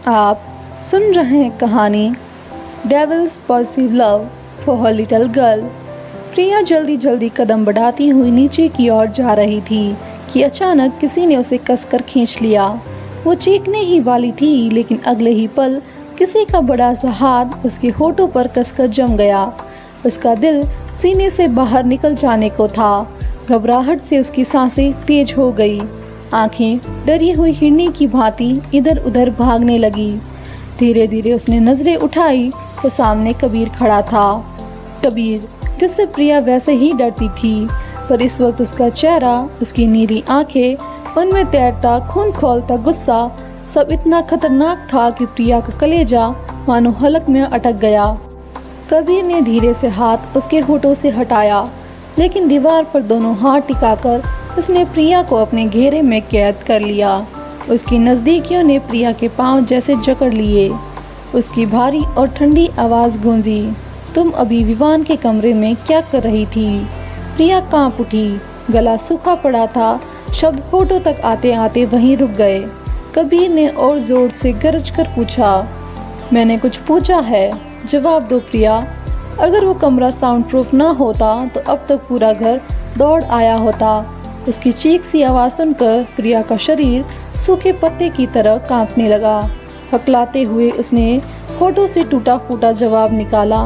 आप सुन रहे हैं कहानी devil's possessive love for her little girl. Priya जल्दी जल्दी कदम बढ़ाती हुई नीचे की ओर जा रही थी कि अचानक किसी ने उसे कसकर खींच लिया। वो चीखने ही वाली थी, लेकिन अगले ही पल किसी का बड़ा सा हाथ उसके होठों पर कसकर जम गया। उसका दिल सीने से बाहर निकल जाने को था। घबराहट से उसकी सांसें तेज हो गई। आंखें डरी हुई हिरनी की भांति इधर उधर भागने लगी। धीरे धीरे उसने नजरें उठाई तो सामने कबीर खड़ा था। कबीर, जिससे प्रिया वैसे ही डरती थी, पर इस वक्त उसका चेहरा, उसकी नीली आंखें, उनमें तैरता खून खौलता गुस्सा, सब इतना खतरनाक था कि प्रिया का कलेजा मानो हलक में अटक गया। कबीर ने धीरे से हाथ उसके होठों से हटाया, लेकिन दीवार पर दोनों हाथ टिकाकर उसने प्रिया को अपने घेरे में कैद कर लिया। उसकी नज़दीकियों ने प्रिया के पांव जैसे जकड़ लिए। उसकी भारी और ठंडी आवाज़ गूंजी, तुम अभी विवान के कमरे में क्या कर रही थी? प्रिया कांप उठी, गला सूखा पड़ा था, शब्द होठों तक आते आते वहीं रुक गए। कबीर ने और जोर से गरज कर पूछा, मैंने कुछ पूछा है, जवाब दो प्रिया। अगर वो कमरा साउंड प्रूफ ना होता तो अब तक पूरा घर दौड़ आया होता। उसकी चीख सी आवाज़ सुनकर प्रिया का शरीर सूखे पत्ते की तरह कांपने लगा। हकलाते हुए उसने होठों से टूटा फूटा जवाब निकाला,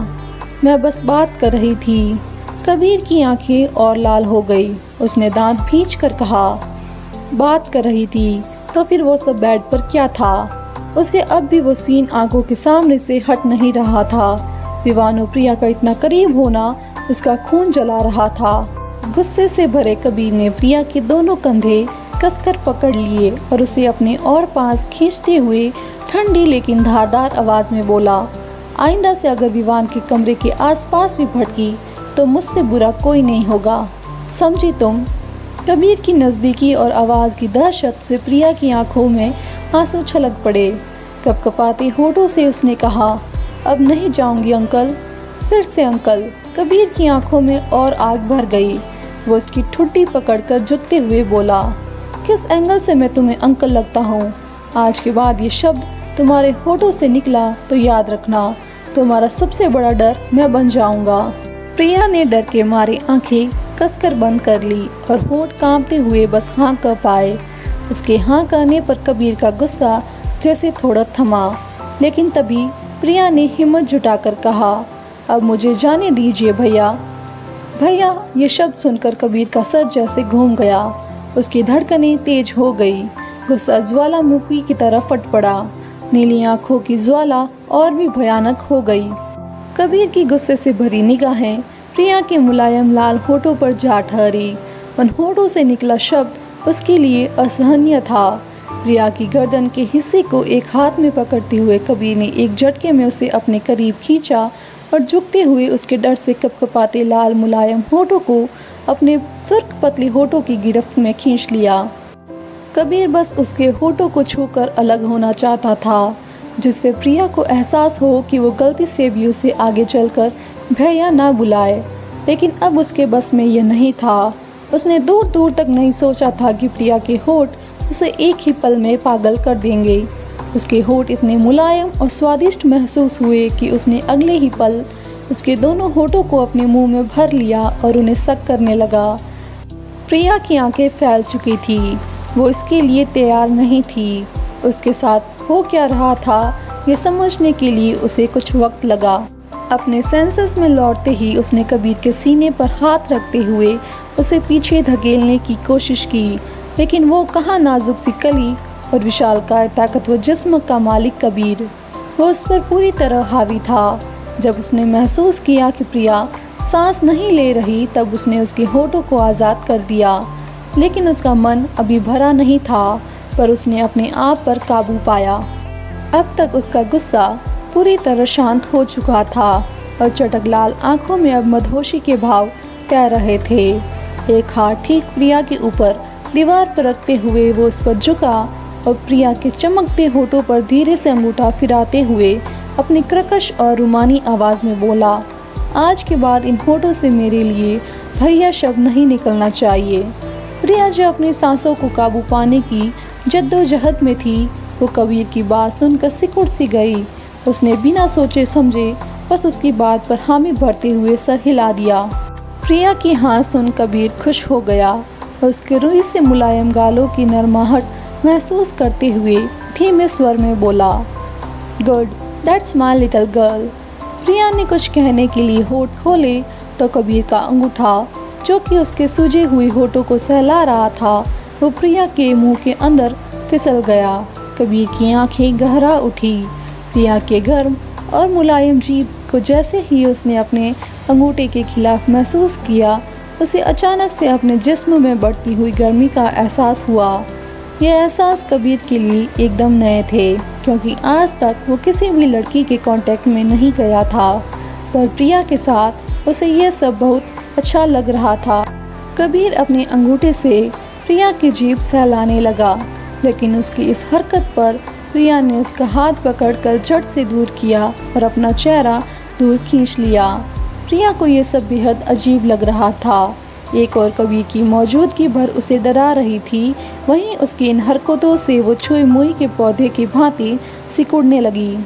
मैं बस बात कर रही थी। कबीर की आंखें और लाल हो गई। उसने दांत भींच कर कहा, बात कर रही थी तो फिर वो सब बेड पर क्या था? उसे अब भी वो सीन आंखों के सामने से हट नहीं रहा था। विवान और प्रिया का इतना करीब होना उसका खून जला रहा था। गुस्से से भरे कबीर ने प्रिया के दोनों कंधे कसकर पकड़ लिए और उसे अपने और पास खींचते हुए ठंडी लेकिन धारदार आवाज में बोला, आइंदा से अगर विवान के कमरे के आसपास भी भटकी तो मुझसे बुरा कोई नहीं होगा, समझी तुम? कबीर की नज़दीकी और आवाज़ की दहशत से प्रिया की आंखों में आंसू छलक पड़े। कपकपाते होठों से उसने कहा, अब नहीं जाऊंगी अंकल। फिर से अंकल। कबीर की आंखों में और आग भर गई। वो उसकी ठुड्डी पकड़कर झुकते हुए बोला, किस एंगल से मैं तुम्हें अंकल लगता हूँ? आज के बाद ये शब्द तुम्हारे होठों से निकला तो याद रखना, तुम्हारा सबसे बड़ा डर मैं बन जाऊंगा। प्रिया ने डर के मारे आंखें कसकर बंद कर ली और होठ कांपते हुए बस हाँ कर पाए। उसके हाँ कहने पर कबीर का गुस्सा जैसे थोड़ा थमा, लेकिन तभी प्रिया ने हिम्मत जुटाकर कहा, अब मुझे जाने दीजिए भैया। भैया, ये शब्द सुनकर कबीर का सर जैसे घूम गया। उसकी धड़कनें तेज हो गई। गुस्सा ज्वालामुखी की तरह फट पड़ा। नीली आंखों की ज्वाला और भी भयानक हो गई। कबीर की गुस्से से भरी निगाहें प्रिया के मुलायम लाल होठों पर जा ठहरी। उन होठों से निकला शब्द उसके लिए असहनीय था। प्रिया की गर्दन के हिस्से को एक हाथ में पकड़ते हुए कबीर ने एक झटके में उसे अपने करीब खींचा और झुकते हुए उसके डर से कपकपाते लाल मुलायम होठों को अपने सुर्ख पतले होठों की गिरफ्त में खींच लिया। कबीर बस उसके होठों को छूकर अलग होना चाहता था, जिससे प्रिया को एहसास हो कि वो गलती से भी उसे आगे चलकर भैया ना बुलाए। लेकिन अब उसके बस में यह नहीं था। उसने दूर दूर तक नहीं सोचा था कि प्रिया के होठ उसे एक ही पल में पागल कर देंगे। उसके होठ इतने मुलायम और स्वादिष्ट महसूस हुए कि उसने अगले ही पल उसके दोनों होठों को अपने मुंह में भर लिया और उन्हें सक करने लगा। प्रिया की आंखें फैल चुकी थी। वो इसके लिए तैयार नहीं थी। उसके साथ हो क्या रहा था ये समझने के लिए उसे कुछ वक्त लगा। अपने सेंसेस में लौटते ही उसने कबीर के सीने पर हाथ रखते हुए उसे पीछे धकेलने की कोशिश की, लेकिन वो कहाँ नाजुक सी कली और विशालकाय ताकतवर जिस्म का मालिक कबीर, वो उस पर पूरी तरह हावी था। जब उसने महसूस किया कि प्रिया सांस नहीं ले रही, तब उसने उसके होठों को आज़ाद कर दिया। लेकिन उसका मन अभी भरा नहीं था, पर उसने अपने आप पर काबू पाया। अब तक उसका गुस्सा पूरी तरह शांत हो चुका था और चटक लाल आंखों में अब मदहोशी के भाव तैर रहे थे। एक हाथ ठीक प्रिया के ऊपर दीवार पर रखते हुए वो उस पर झुका और प्रिया के चमकते होठों पर धीरे से अंगूठा फिराते हुए अपनी कर्कश और रुमानी आवाज़ में बोला, आज के बाद इन होठों से मेरे लिए भैया शब्द नहीं निकलना चाहिए। प्रिया जो अपनी सांसों को काबू पाने की जद्दोजहद में थी, वो कबीर की बात सुनकर सिकुड़ सी गई। उसने बिना सोचे समझे बस उसकी बात पर हामी भरते हुए सर हिला दिया। प्रिया की हाँ सुन कबीर खुश हो गया और उसके रुई से मुलायम गालों की नरमाहट महसूस करते हुए धीमे स्वर में बोला, good, that's my little girl. Priya ने कुछ कहने के लिए होठ खोले तो कबीर का अंगूठा, जो कि उसके सूजे हुए होठों को सहला रहा था, वो प्रिया के मुंह के अंदर फिसल गया। कबीर की आंखें गहरा उठी। प्रिया के गर्म और मुलायम जीभ को जैसे ही उसने अपने अंगूठे के खिलाफ महसूस किया, उसे अचानक से अपने जिस्म में बढ़ती हुई गर्मी का एहसास हुआ। यह एहसास कबीर के लिए एकदम नए थे, क्योंकि आज तक वो किसी भी लड़की के कांटेक्ट में नहीं गया था, पर प्रिया के साथ उसे यह सब बहुत अच्छा लग रहा था। कबीर अपने अंगूठे से प्रिया की जीभ सहलाने लगा, लेकिन उसकी इस हरकत पर प्रिया ने उसका हाथ पकड़कर झट से दूर किया और अपना चेहरा दूर खींच लिया। प्रिया को यह सब बेहद अजीब लग रहा था। एक और कबीर की मौजूदगी भर उसे डरा रही थी, वहीं उसकी इन हरकतों से वो छुई मुई के पौधे की भांति सिकुड़ने लगी।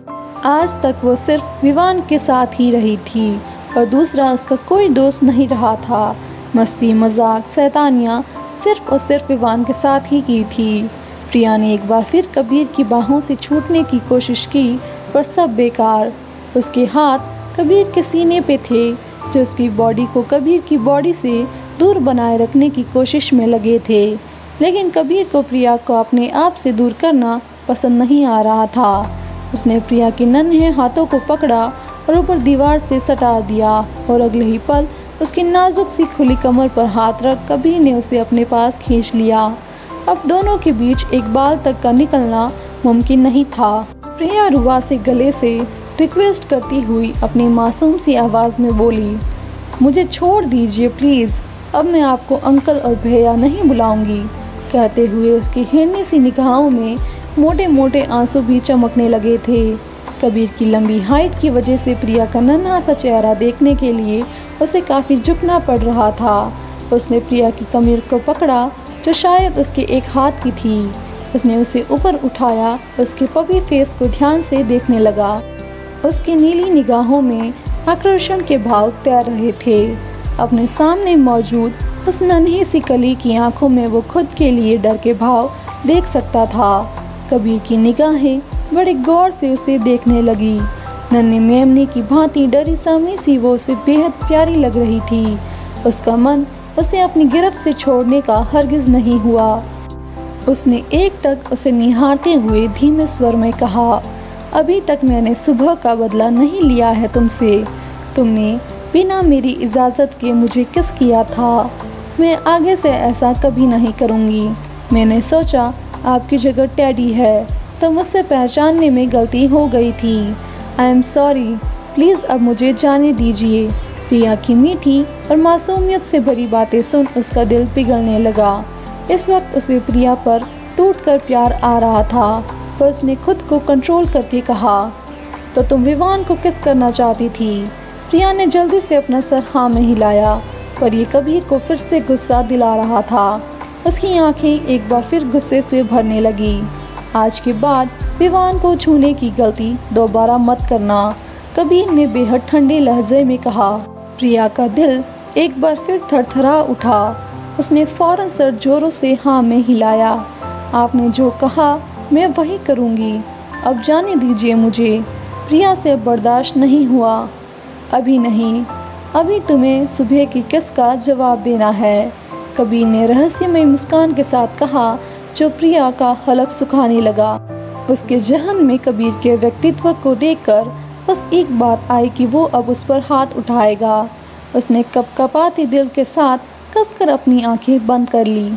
आज तक वो सिर्फ विवान के साथ ही रही थी और दूसरा उसका कोई दोस्त नहीं रहा था। मस्ती, मजाक, शैतानियाँ सिर्फ और सिर्फ विवान के साथ ही की थी। प्रिया ने एक बार फिर कबीर की बाहों से छूटने की कोशिश की, पर सब बेकार। उसके हाथ कबीर के सीने पे थे, जो उसकी बॉडी को कबीर की बॉडी से दूर बनाए रखने की कोशिश में लगे थे, लेकिन कबीर को प्रिया को अपने आप से दूर करना पसंद नहीं आ रहा था। उसने प्रिया के नन्हे हाथों को पकड़ा और ऊपर दीवार से सटा दिया और अगले ही पल उसकी नाजुक सी खुली कमर पर हाथ रख कबीर ने उसे अपने पास खींच लिया। अब दोनों के बीच एक बाल तक का निकलना मुमकिन नहीं था। प्रिया रुआ से गले से रिक्वेस्ट करती हुई अपनी मासूम सी आवाज़ में बोली, मुझे छोड़ दीजिए प्लीज़, अब मैं आपको अंकल और भैया नहीं बुलाऊंगी। कहते हुए उसकी हिरनी सी निगाहों में मोटे मोटे आंसू भी चमकने लगे थे। कबीर की लंबी हाइट की वजह से प्रिया का नन्हा सा चेहरा देखने के लिए उसे काफ़ी झुकना पड़ रहा था। उसने प्रिया की कमर को पकड़ा, जो शायद उसके एक हाथ की थी। उसने उसे ऊपर उठाया, उसके पपी फेस को ध्यान से देखने लगा। उसकी नीली निगाहों में आकर्षण के भाव तैर रहे थे। अपने सामने मौजूद उस नन्ही सी कली की आंखों में वो खुद के लिए डर के भाव देख सकता था। कबीर की निगाहें बड़े गौर से उसे देखने लगी। नन्ही मेमने की भांति डरी सामने सी वो उसे बेहद प्यारी लग रही थी। उसका मन उसे अपनी गिरफ्त से छोड़ने का हरगिज नहीं हुआ। उसने एकटक उसे निहारते हुए धीमे स्वर में कहा, अभी तक मैंने सुबह का बदला नहीं लिया है तुमसे। तुमने बिना मेरी इजाज़त के मुझे किस किया था। मैं आगे से ऐसा कभी नहीं करूँगी। मैंने सोचा आपकी जगह टैडी है, तो मुझसे पहचानने में गलती हो गई थी। आई एम सॉरी, प्लीज़ अब मुझे जाने दीजिए। प्रिया की मीठी और मासूमियत से भरी बातें सुन उसका दिल पिघलने लगा। इस वक्त उसे प्रिया पर टूटकर प्यार आ रहा था, पर उसने खुद को कंट्रोल करके कहा, तो तुम विवान को किस करना चाहती थी। प्रिया ने जल्दी से अपना सर हाँ में हिलाया, पर ये कबीर को फिर से गुस्सा दिला रहा था। उसकी आंखें एक बार फिर गुस्से से भरने लगी। आज के बाद विवान को छूने की गलती दोबारा मत करना, कबीर ने बेहद ठंडे लहजे में कहा। प्रिया का दिल एक बार फिर थरथरा उठा। उसने फौरन सर जोरों से हाँ में हिलाया। आपने जो कहा मैं वही करूँगी, अब जाने दीजिए मुझे। प्रिया से अब बर्दाश्त नहीं हुआ। अभी नहीं, अभी तुम्हें सुबह की किस का जवाब देना है, कबीर ने रहस्यमय मुस्कान के साथ कहा, जो प्रिया का हलक सुखाने लगा। उसके जहन में कबीर के व्यक्तित्व को देखकर बस एक बात आई कि वो अब उस पर हाथ उठाएगा। उसने कपकपाते दिल के साथ कसकर अपनी आंखें बंद कर ली।